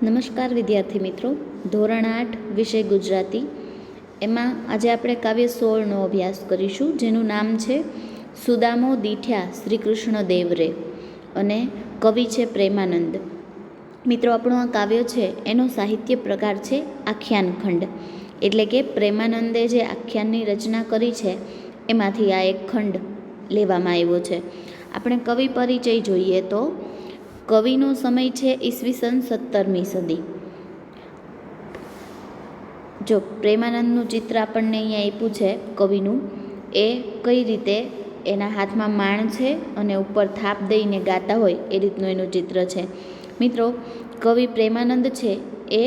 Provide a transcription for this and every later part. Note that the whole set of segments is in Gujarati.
નમસ્કાર વિદ્યાર્થી મિત્રો, ધોરણ 8 વિષય ગુજરાતી એમાં આજે આપણે કાવ્ય 16નો અભ્યાસ કરીશું, જેનું નામ છે સુદામો દીઠ્યા શ્રી કૃષ્ણ દેવ રે અને કવિ છે પ્રેમાનંદ. મિત્રો, આપણું આ કાવ્ય છે એનો સાહિત્ય પ્રકાર છે આખ્યાન ખંડ, એટલે કે પ્રેમાનંદે જે આખ્યાનની રચના કરી છે એમાંથી આ એક ખંડ લેવામાં આવ્યો છે. આપણે કવિ પરિચય જોઈએ તો કવિનો સમય છે ઈસવીસન 17મી સદી. જો પ્રેમાનંદનું ચિત્ર આપણને અહીંયા આપ્યું છે કવિનું, એ કઈ રીતે એના હાથમાં માણ છે અને ઉપર થાપ દઈને ગાતા હોય એ રીતનું એનું ચિત્ર છે. મિત્રો, કવિ પ્રેમાનંદ છે એ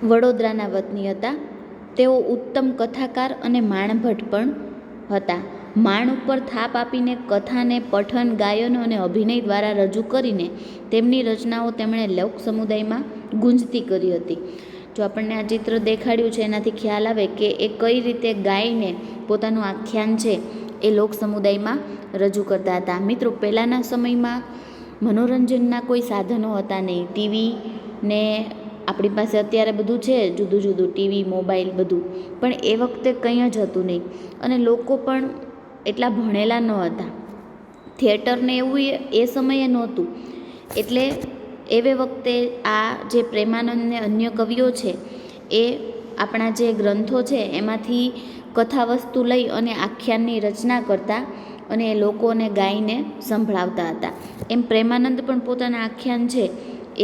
વડોદરાના વતની હતા. તેઓ ઉત્તમ કથાકાર અને માણભટ્ટ પણ હતા. માણ ઉપર થાપ આપીને કથાને પઠન, ગાયન અને અભિનય દ્વારા રજૂ કરીને તેમની રચનાઓ તેમણે લોક સમુદાયમાં ગુંજતી કરી હતી. જો આપણને આ ચિત્ર દેખાડ્યું છે એનાથી ખ્યાલ આવે કે એ કઈ રીતે ગાઈને પોતાનું આખ્યાન છે એ લોક સમુદાયમાં રજૂ કરતા હતા. મિત્રો, પહેલાંના સમયમાં મનોરંજનના કોઈ સાધનો હતા નહીં. ટીવી ને આપણી પાસે અત્યારે બધું છે જુદું જુદું, ટીવી, મોબાઈલ બધું, પણ એ વખતે કંઈ જ હતું નહીં. અને લોકો પણ એટલા ભણેલા ન હતા. થિયેટરને એવું એ સમયે નહોતું. એટલે એવે વખતે આ જે પ્રેમાનંદ ને અન્ય કવિઓ છે એ આપણા જે ગ્રંથો છે એમાંથી કથા વસ્તુ લઈ અને આખ્યાનની રચના કરતા અને એ લોકોને ગાઈને સંભળાવતા હતા. એમ પ્રેમાનંદ પણ પોતાના આખ્યાન છે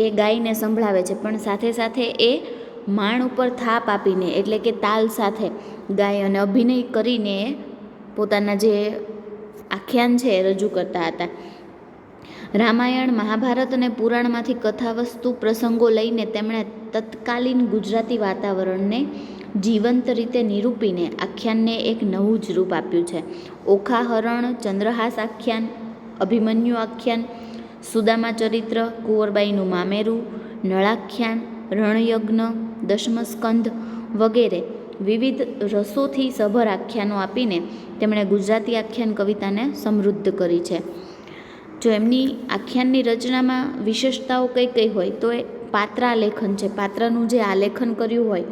એ ગાઈને સંભળાવે છે, પણ સાથે સાથે એ માણ ઉપર થાપ આપીને, એટલે કે તાલ સાથે ગાય અને અભિનય કરીને પોતાના જે આખ્યાન છે એ રજૂ કરતા હતા. રામાયણ, મહાભારત અને પુરાણમાંથી કથાવસ્તુ પ્રસંગો લઈને તેમણે તત્કાલીન ગુજરાતી વાતાવરણને જીવંત રીતે નિરૂપીને આખ્યાનને એક નવું જ રૂપ આપ્યું છે. ઓખાહરણ, ચંદ્રહાસ આખ્યાન, અભિમન્યુ આખ્યાન, સુદામા ચરિત્ર, કુંવરબાઈનું મામેરું, નળાખ્યાન, રણયજ્ઞ, દશમસ્કંધ વગેરે વિવિધ રસોથી સભર આખ્યાનો આપીને તેમણે ગુજરાતી આખ્યાન કવિતાને સમૃદ્ધ કરી છે. જો એમની આખ્યાનની રચનામાં વિશેષતાઓ કઈ કઈ હોય તો એ પાત્રાલેખન છે. પાત્રનું જે આલેખન કર્યું હોય,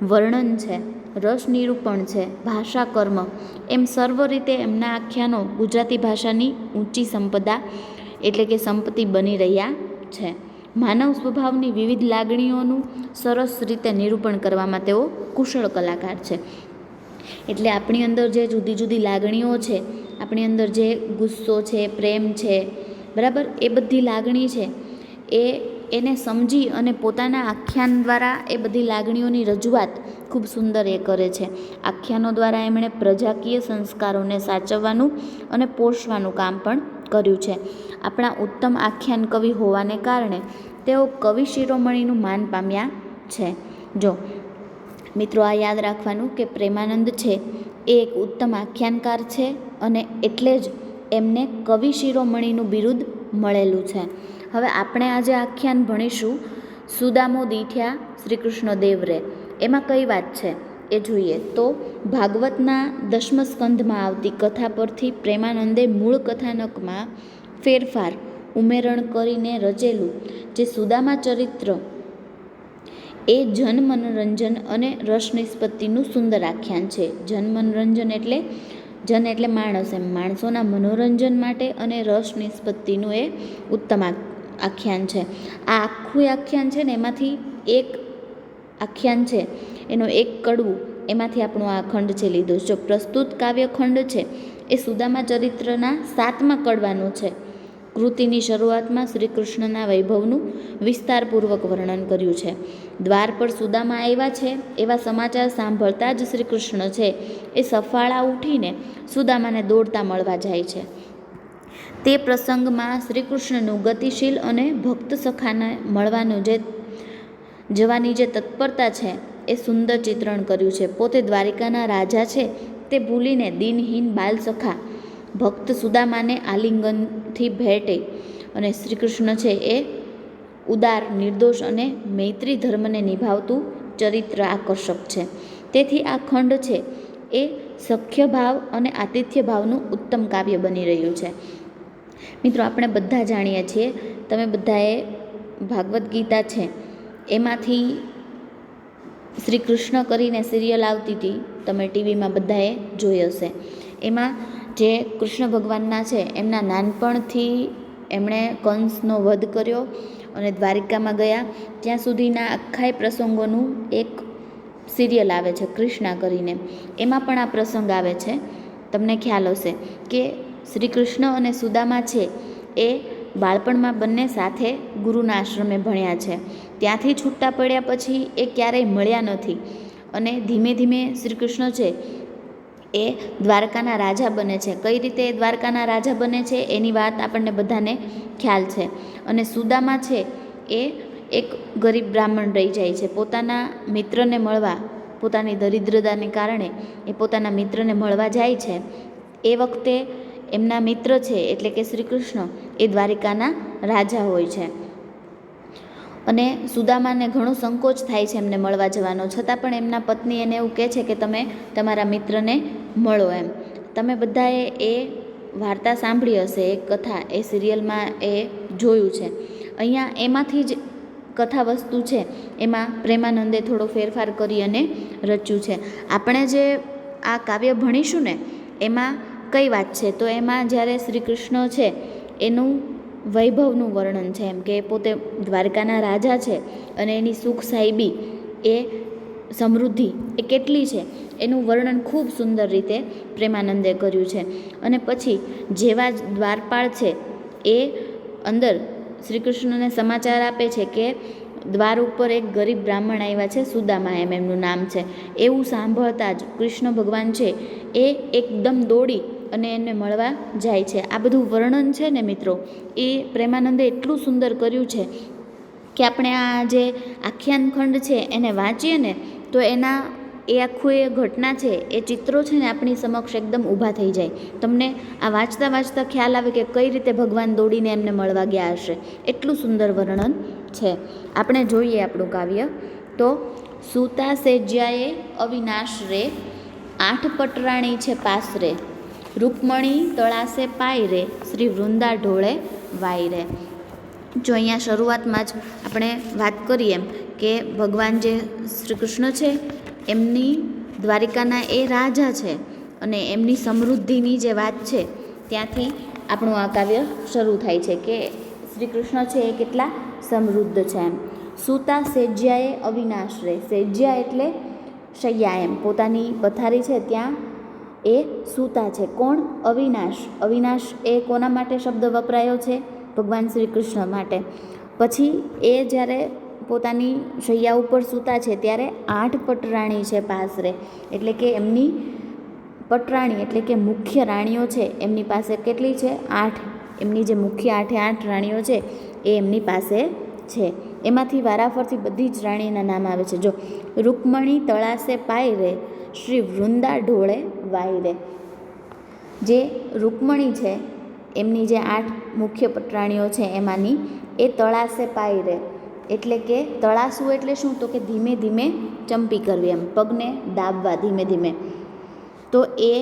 વર્ણન છે, રસ નિરૂપણ છે, ભાષા કર્મ, એમ સર્વ રીતે એમના આખ્યાનો ગુજરાતી ભાષાની ઊંચી સંપદા એટલે કે સંપત્તિ બની રહ્યા છે. માનવ સ્વભાવની વિવિધ લાગણીઓનું સરસ રીતે નિરૂપણ કરવામાં તેઓ કુશળ કલાકાર છે. એટલે આપણી અંદર જે જુદી જુદી લાગણીઓ છે, આપણી અંદર જે ગુસ્સો છે, પ્રેમ છે, બરાબર, એ બધી લાગણી છે એને સમજી અને પોતાના આખ્યાન દ્વારા એ બધી લાગણીઓની રજૂઆત ખૂબ સુંદર એ કરે છે. આખ્યાનો દ્વારા એમણે પ્રજાકીય સંસ્કારોને સાચવવાનું અને પોષવાનું કામ પણ કર્યું છે. આપણા ઉત્તમ આખ્યાન કવિ હોવાને કારણે તેઓ કવિ શિરોમણીનું માન પામ્યા છે. જો મિત્રો, આ યાદ રાખવાનું કે પ્રેમાનંદ છે એ એક ઉત્તમ આખ્યાનકાર છે અને એટલે જ એમને કવિ શિરોમણીનું બિરુદ મળેલું છે. હવે આપણે આજે આખ્યાન ભણીશું સુદામો દીઠ્યા શ્રી કૃષ્ણ દેવ રે. એમાં કઈ વાત છે એ જોઈએ તો ભાગવતના દશમસ્કંધમાં આવતી કથા પરથી પ્રેમાનંદે મૂળ કથાનકમાં ફેરફાર, ઉમેરણ કરીને રચેલું જે સુદામા ચરિત્ર એ જન મનોરંજન અને રસ નિસ્પત્તિનું સુંદર આખ્યાન છે. જન મનોરંજન એટલે જન એટલે માણસ, એમ માણસોના મનોરંજન માટે અને રસ નિસ્પત્તિનું એ ઉત્તમ આખ્યાન છે. આ આખું આખ્યાન છે ને એમાંથી એક આખ્યાન છે એનો એક કડવું એમાંથી આપણું આ ખંડ છે લીધો. જો પ્રસ્તુત કાવ્યખંડ છે એ સુદામા ચરિત્રના 7મા કડવાનું છે. કૃતિની શરૂઆતમાં શ્રી કૃષ્ણના વૈભવનું વિસ્તારપૂર્વક વર્ણન કર્યું છે. દ્વાર પર સુદામા આવ્યા છે એવા સમાચાર સાંભળતા જ શ્રી કૃષ્ણ છે એ સફાળા ઉઠીને સુદામાને દોડતા મળવા જાય છે. તે પ્રસંગમાં શ્રી કૃષ્ણનું ગતિશીલ અને ભક્ત સખાને મળવાનું જવાની જે તત્પરતા છે એ સુંદર ચિત્રણ કર્યું છે. પોતે દ્વારિકાના રાજા છે તે ભૂલીને દિનહીન બાલસખા ભક્ત સુદામાને આલિંગનથી ભેટે અને શ્રી કૃષ્ણ છે એ ઉદાર, નિર્દોષ અને મૈત્રી ધર્મને નિભાવતું ચરિત્ર આકર્ષક છે. તેથી આ ખંડ છે એ સખ્ય ભાવ અને આતિથ્ય ભાવનું ઉત્તમ કાવ્ય બની રહ્યું છે. મિત્રો, આપણે બધા જાણીએ છીએ, તમે બધાએ ભાગવદ્ ગીતા છે એમાંથી શ્રી કૃષ્ણ કરીને સિરિયલ આવતી હતી, તમે ટીવીમાં બધાએ જોઈ હશે. એમાં જે કૃષ્ણ ભગવાનના છે એમના નાનપણથી એમણે કંસનો વધ કર્યો અને દ્વારિકામાં ગયા ત્યાં સુધીના આખાય પ્રસંગોનું એક સિરિયલ આવે છે કૃષ્ણા કરીને. એમાં પણ આ પ્રસંગ આવે છે. તમને ખ્યાલ હશે કે શ્રી કૃષ્ણ અને સુદામા છે એ બાળપણમાં બંને સાથે ગુરુના આશ્રમે ભણ્યા છે. ત્યાંથી છૂટા પડ્યા પછી એ ક્યારેય મળ્યા નથી અને ધીમે ધીમે શ્રી કૃષ્ણ છે એ દ્વારકાના રાજા બને છે. કઈ રીતે એ દ્વારકાના રાજા બને છે એની વાત આપણને બધાને ખ્યાલ છે. અને સુદામા છે એ એક ગરીબ બ્રાહ્મણ રહી જાય છે. પોતાના મિત્રને મળવા, પોતાની દરિદ્રતાને કારણે એ પોતાના મિત્રને મળવા જાય છે. એ વખતે એમના મિત્ર છે એટલે કે શ્રી કૃષ્ણ એ દ્વારિકાના રાજા હોય છે અને સુદામાને ઘણો સંકોચ થાય છે એમને મળવા જવાનો. છતાં પણ એમના પત્ની એને એવું કહે છે કે તમે તમારા મિત્રને મળો એમ. તમે બધાએ એ વાર્તા સાંભળી હશે, એ કથા એ સિરિયલમાં એ જોયું છે. અહીંયા એમાંથી જ કથા વસ્તુ છે એમાં પ્રેમાનંદે થોડો ફેરફાર કરી અને રચ્યું છે. આપણે જે આ કાવ્ય ભણીશું ને એમાં કઈ વાત છે તો એમાં જ્યારે શ્રી કૃષ્ણ છે એનું વૈભવનું વર્ણન છે, એમ કે પોતે દ્વારકાના રાજા છે અને એની સુખ સાહેબી એ સમૃદ્ધિ એ કેટલી છે એનું વર્ણન ખૂબ સુંદર રીતે પ્રેમાનંદે કર્યું છે. અને પછી જેવા જ દ્વારપાળ છે એ અંદર શ્રી કૃષ્ણને સમાચાર આપે છે કે દ્વાર ઉપર એક ગરીબ બ્રાહ્મણ આવ્યા છે, સુદામા એમ એમનું નામ છે. એવું સાંભળતા જ કૃષ્ણ ભગવાન છે એ એકદમ દોડી અને એને મળવા જાય છે. આ બધું વર્ણન છે ને મિત્રો એ પ્રેમાનંદે એટલું સુંદર કર્યું છે કે આપણે આ જે આખ્યાન ખંડ છે એને વાંચીએ ને તો એના એ આખું એ ઘટના છે એ ચિત્રો છે ને આપણી સમક્ષ એકદમ ઊભા થઈ જાય. તમને આ વાંચતા વાંચતા ખ્યાલ આવે કે કઈ રીતે ભગવાન દોડીને એમને મળવા ગયા હશે. એટલું સુંદર વર્ણન છે. આપણે જોઈએ આપણું કાવ્ય તો સૂતા સેજ્યાએ અવિનાશ રે, 8 પટરાણી છે પાસરે, રૂકમણી તળાસે પાય રે, શ્રી વૃંદા ઢોળે વાય રે. જો અહીંયા શરૂઆતમાં જ આપણે વાત કરીએ એમ કે ભગવાન જે શ્રી કૃષ્ણ છે એમની દ્વારિકાના એ રાજા છે અને એમની સમૃદ્ધિની જે વાત છે ત્યાંથી આપણું આ કાવ્ય શરૂ થાય છે કે શ્રી કૃષ્ણ છે એ કેટલા સમૃદ્ધ છે એમ. સૂતા સેજ્યાએ અવિનાશ રે, સેજ્યા એટલે શૈયા એમ, પોતાની પથારી છે ત્યાં એ સૂતા છે. કોણ? અવિનાશ. અવિનાશ એ કોના માટે શબ્દ વપરાયો છે? ભગવાન શ્રી કૃષ્ણ માટે. પછી એ જ્યારે પોતાની શૈયા ઉપર સૂતા છે ત્યારે 8 પટરાણી છે પાસરે, એટલે કે એમની પટરાણી એટલે કે મુખ્ય રાણીઓ છે એમની પાસે કેટલી છે? 8. એમની જે મુખ્ય 8 રાણીઓ છે એ એમની પાસે છે. એમાંથી વારાફરતી બધી જ રાણીના નામ આવે છે. જો રૂકમણી તળાસે પાય રે, શ્રી વૃંદા ઢોળે વાય રે. જે રૂકમણી છે એમની જે 8 મુખ્ય પટરાણીઓ છે એમાંની એ તળાસે પાય રે, એટલે કે તળાસું એટલે શું? તો કે ધીમે ધીમે ચંપી કરવી એમ, પગને દાબવા ધીમે ધીમે. તો એ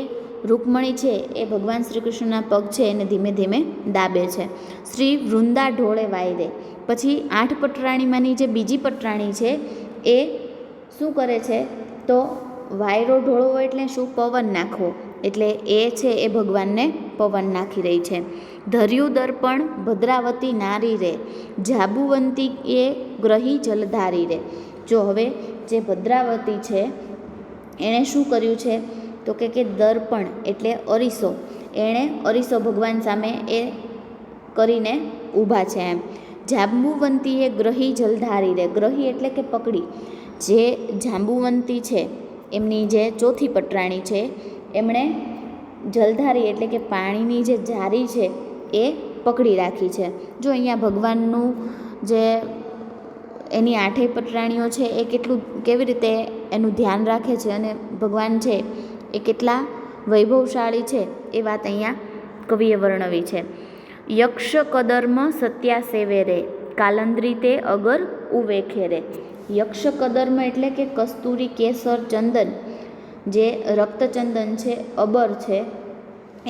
રૂકમણી છે એ ભગવાન શ્રી કૃષ્ણના પગ છે એને ધીમે ધીમે દાબે છે. શ્રી વૃંદા ઢોળે વાય રે. પછી 8 પટરાણીમાંની જે બીજી પટરાણી છે એ શું કરે છે? તો વાયરો ઢોળવો એટલે શું? પવન નાખવો. એટલે એ છે એ ભગવાનને પવન નાખી રહી છે. ધર્યું દર્પણ ભદ્રાવતી નારી રે, જાબુવંતી એ ગ્રહી જલધારી રે. જો હવે જે ભદ્રાવતી છે એણે શું કર્યું છે? તો કે દર્પણ એટલે અરીસો, એણે અરીસો ભગવાન સામે એ કરીને ઊભા છે એમ. જાંબુવંતી એ ગ્રહી જલધારી રે. ગ્રહી એટલે કે પકડી. જે જાંબુવંતી છે એમની જે ચોથી પટરાણી છે એમણે જલધારી એટલે કે પાણીની જે જારી છે એ પકડી રાખી છે. જો અહીંયા ભગવાનનું જે એની 8 પટરાણીઓ છે એ કેટલું કેવી રીતે એનું ધ્યાન રાખે છે અને ભગવાન છે એ કેટલા વૈભવશાળી છે એ વાત અહીંયા કવિએ વર્ણવી છે. યક્ષ કદર્મ સત્યા સેવે રે, કાલંદ્રી તે અગર ઉવેખે રે. યક્ષ કદર્મ એટલે કે કસ્તુરી, કેસર, ચંદન, જે રક્તચંદન છે, અબર છે,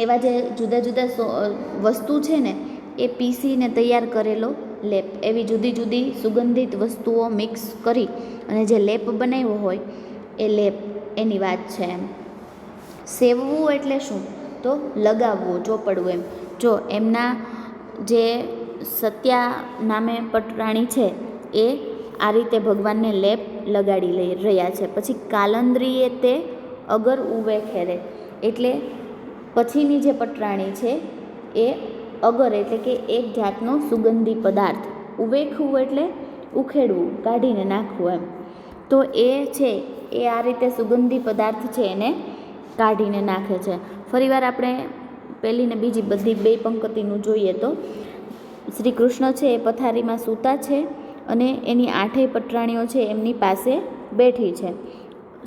એવા જે જુદા જુદા વસ્તુ છે ને એ પીસીને તૈયાર કરેલો લેપ, એવી જુદી જુદી સુગંધિત વસ્તુઓ મિક્સ કરી અને જે લેપ બનાવ્યો હોય એ લેપ, એની વાત છે એમ. સેવવું એટલે શું? તો લગાવવું, ચોપડવું એમ. જો એમના જે સત્યા નામે પટરાણી છે એ આ રીતે ભગવાનને લેપ લગાડી લઈ રહ્યા છે. પછી કાલંદ્રીએ તે અગર ઉવે ખેરે, એટલે પછીની જે પટરાણી છે એ અગર એટલે કે એક જાતનો સુગંધી પદાર્થ, ઉવેખવું એટલે ઉખેડવું, કાઢીને નાખવું એમ. તો એ છે એ આ રીતે સુગંધી પદાર્થ છે એને કાઢીને નાખે છે. ફરીવાર આપણે પહેલી ને બીજી બધી બે પંક્તિનું જોઈએ તો શ્રી કૃષ્ણ છે એ પથારીમાં સૂતા છે અને એની 8 પટરાણીઓ છે એમની પાસે બેઠી છે.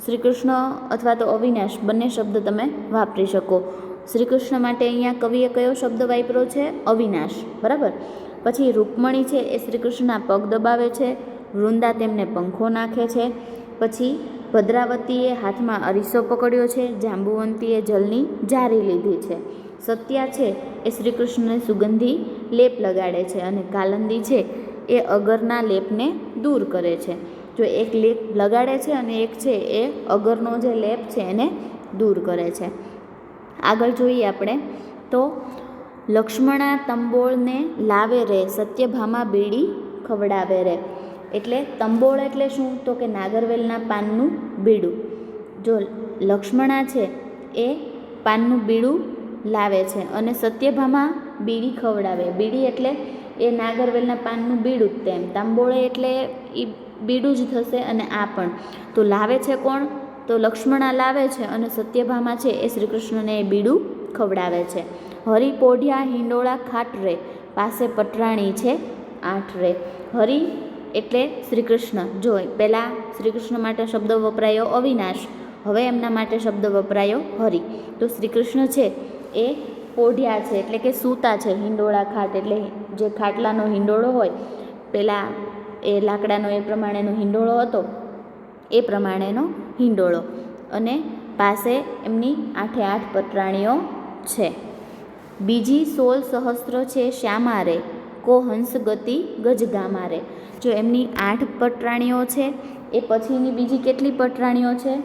શ્રી કૃષ્ણ અથવા તો અવિનાશ બંને શબ્દ તમે વાપરી શકો. શ્રી કૃષ્ણ માટે અહીંયા કવિએ કયો શબ્દ વાપર્યો છે? અવિનાશ, બરાબર. પછી રૂકમણી છે એ શ્રી કૃષ્ણના પગ દબાવે છે, વૃંદા તેમને પંખો નાખે છે. પછી ભદ્રાવતીએ હાથમાં અરીસો પકડ્યો છે, જાંબુવંતીએ જલની જારી લીધી છે. સત્યા છે એ શ્રી કૃષ્ણને સુગંધી લેપ લગાડે છે અને કાલંદી છે એ અગરના લેપને દૂર કરે છે. જો એક લેપ લગાડે છે અને એક છે એ અગરનો જે લેપ છે એને દૂર કરે છે. આગળ જોઈએ આપણે તો લક્ષ્મણા તંબોળને લાવે રે, સત્યભામા બીડી ખવડાવે રે. એટલે તંબોળ એટલે શું? તો કે નાગરવેલના પાનનું બીડું. જો લક્ષ્મણા છે એ પાનનું બીડું લાવે છે અને સત્યભામા બીડી ખવડાવે. બીડી એટલે એ નાગરવેલના પાનનું બીડું જ તેમ. તાંબોળે એટલે એ બીડું જ થશે અને આ પણ. તો લાવે છે કોણ? તો લક્ષ્મણા લાવે છે અને સત્યભામા છે એ શ્રી કૃષ્ણને એ બીડું ખવડાવે છે. હરિ પોઢિયા હિંડોળા ખાટ રે, પાસે પટરાણી છે 8 રે. હરિ એટલે શ્રી કૃષ્ણ. જો પહેલાં શ્રી કૃષ્ણ માટે શબ્દ વપરાયો અવિનાશ, હવે એમના માટે શબ્દ વપરાયો હરિ. તો શ્રી કૃષ્ણ છે એ પોઢિયા છે એટલે કે સૂતા છે. હિંડોળા ખાટ એટલે જે ખાટલાનો હિંડોળો હોય, પહેલાં એ લાકડાનો એ પ્રમાણેનો હિંડોળો હતો એ પ્રમાણેનો હિંડોળો, અને પાસે એમની 8 પટરાણીઓ છે. બીજી 16 સહસ્ત્ર છે શ્યામા રે, કો હંસ ગતિ ગજગામા રે. જો એમની 8 પટરાણીઓ છે એ પછીની બીજી કેટલી પટરાણીઓ છે?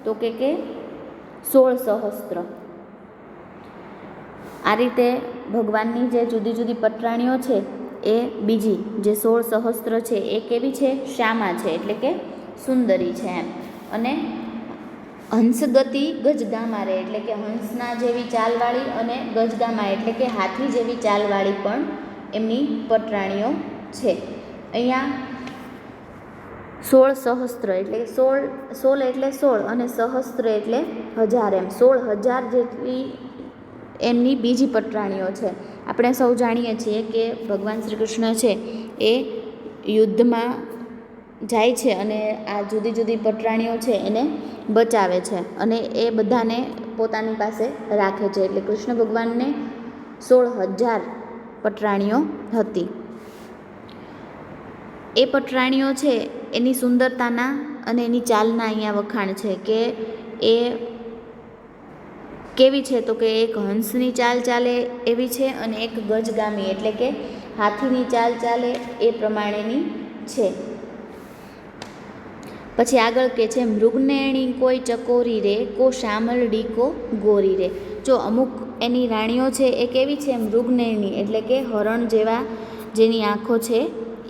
તો કે 16 સહસ્ત્ર. આ રીતે ભગવાનની જે જુદી જુદી પટરાણીઓ છે એ બીજી જે 16 સહસ્ત્ર છે એ કેવી છે? શ્યામા છે એટલે કે સુંદરી છે એમ. અને હંસગતિ ગજગામા રે એટલે કે હંસના જેવી ચાલવાળી અને ગજગામા એટલે કે હાથી જેવી ચાલવાળી પણ એમની પટરાણીઓ છે. અહીંયા 16 સહસ્ત્ર એટલે 16 એટલે 16 અને સહસ્ત્ર એટલે 1000 એમ. 16,000 જેટલી એમની બીજી પટરાણીઓ છે. આપણે સૌ જાણીએ છીએ કે ભગવાન શ્રી કૃષ્ણ છે એ યુદ્ધમાં જાય છે અને આ જુદી જુદી પટરાણીઓ છે એને બચાવે છે અને એ બધાને પોતાની પાસે રાખે છે. એટલે કૃષ્ણ ભગવાનને 16,000 પટરાણીઓ હતી. એ પટરાણીઓ છે એની સુંદરતાના અને એની ચાલના અહીંયા વખાણ છે કે એ કેવી છે? તો કે એક હંસની ચાલ ચાલે એવી છે અને એક ગજગામી એટલે કે હાથીની ચાલ ચાલે એ પ્રમાણેની છે. પછી આગળ કે છે મૃગનેણી કોઈ ચકોરી રે, કો શામલડી કો ગોરી રે. જો અમુક એની રાણીઓ છે એ કેવી છે? મૃગનેણી એટલે કે હરણ જેવા જેની આંખો છે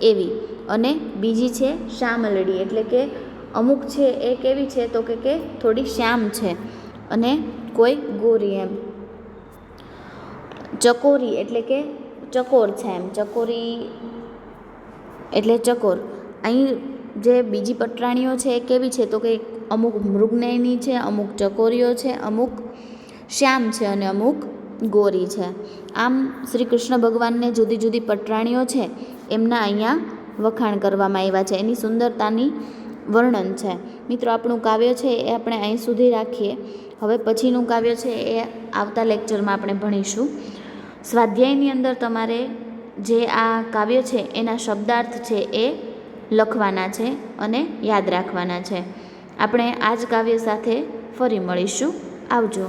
એવી, અને બીજી છે શામલડી એટલે કે અમુક છે એ કેવી છે? તો કે થોડી શ્યામ છે, અને કોઈ ગોરી એમ. ચકોરી એટલે કે ચકોર છે એમ. ચકોરી એટલે ચકોર. અહીં જે બીજી પટરાણીઓ છે એ કેવી છે? તો કે અમુક મૃગનયની છે, અમુક ચકોરીઓ છે, અમુક શ્યામ છે અને અમુક ગોરી છે. આમ શ્રી કૃષ્ણ ભગવાનને જુદી જુદી પટરાણીઓ છે એમના અહીંયા વખાણ કરવામાં આવ્યા છે, એની સુંદરતાની વર્ણન છે. મિત્રો, આપણું કાવ્ય છે એ આપણે અહીં સુધી રાખીએ. હવે પછીનું કાવ્ય છે એ આવતા લેક્ચરમાં આપણે ભણીશું. સ્વાધ્યાયની અંદર તમારે જે આ કાવ્ય છે એના શબ્દાર્થ છે એ લખવાના છે અને યાદ રાખવાના છે. આપણે આ જ કાવ્ય સાથે ફરી મળીશું. આવજો.